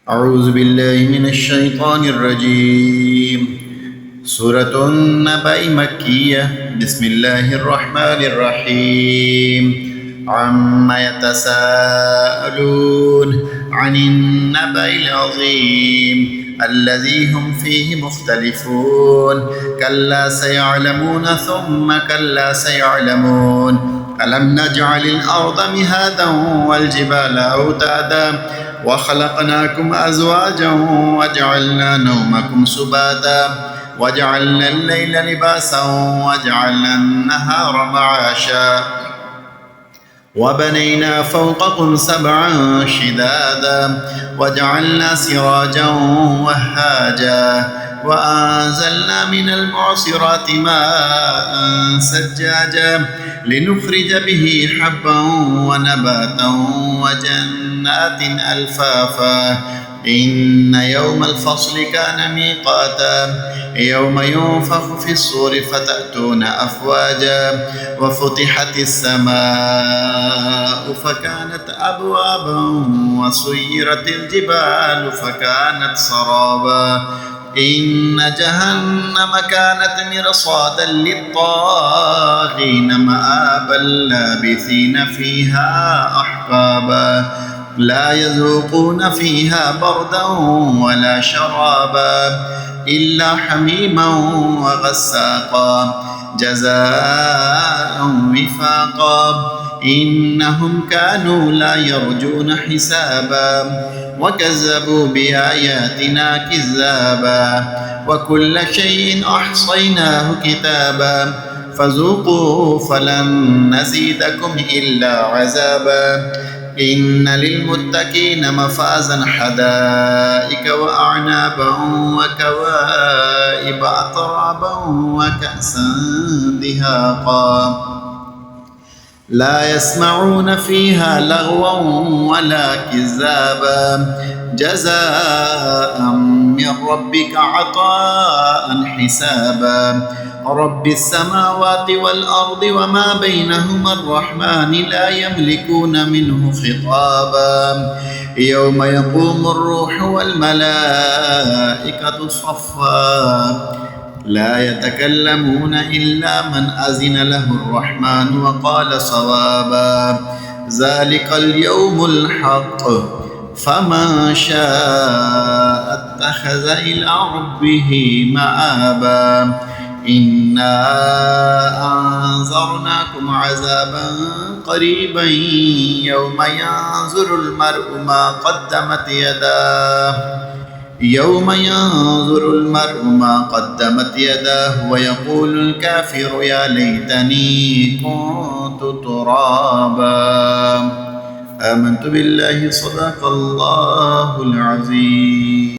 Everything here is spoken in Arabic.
أعوذ بالله من الشيطان الرجيم. سورة النبأ مكية. بسم الله الرحمن الرحيم. عما يتساءلون عن النبأ العظيم الذي هم فيه مختلفون. كلا سيعلمون ثم كلا سيعلمون. ألم نجعل الأرض مهادا والجبال أوتادا وخلقناكم أزواجا وجعلنا نومكم سباتا وجعلنا الليل لباسا وجعلنا النهار معاشا وبنينا فوقكم سبعا شدادا وجعلنا سراجا وهاجا وأنزلنا من المعصرات ماء سجاجا لنخرج به حبا ونباتا وجنات ألفافا. إن يوم الفصل كان ميقاتا يوم ينفخ في الصور فتأتون أفواجا وفتحت السماء فكانت أبوابا وسيرت الجبال فكانت سرابا. إن جهنم كانت مرصادا للطاغين مآبا لابثين فيها أحقابا لا يذوقون فيها بردا ولا شرابا إلا حميما وغساقا جزاء وفاقا. إنهم كانوا لا يرجون حسابا وكذبوا بآياتنا كذابا وكل شيء أحصيناه كتابا فذوقوا فلن نزيدكم إلا عذابا. إن للمتقين مفازا حدائق وأعنابا وكواعب أترابا وكأسا دهاقا لا يسمعون فيها لغوا ولا كذابا جزاء من ربك عطاء حسابا. رب السماوات والأرض وما بينهما الرحمن لا يملكون منه خطابا. يوم يقوم الروح والملائكة صفا لا يتكلمون إلا من أذن له الرحمن وقال صوابا. ذلك اليوم الحق فمن شاء اتخذ إلى ربه مآبا. إنا أنذرناكم عذابا قريبا يوم ينظر المرء ما قدمت يداه ويقول الكافر يا ليتني كنت ترابا. آمنت بالله. صدق الله العظيم.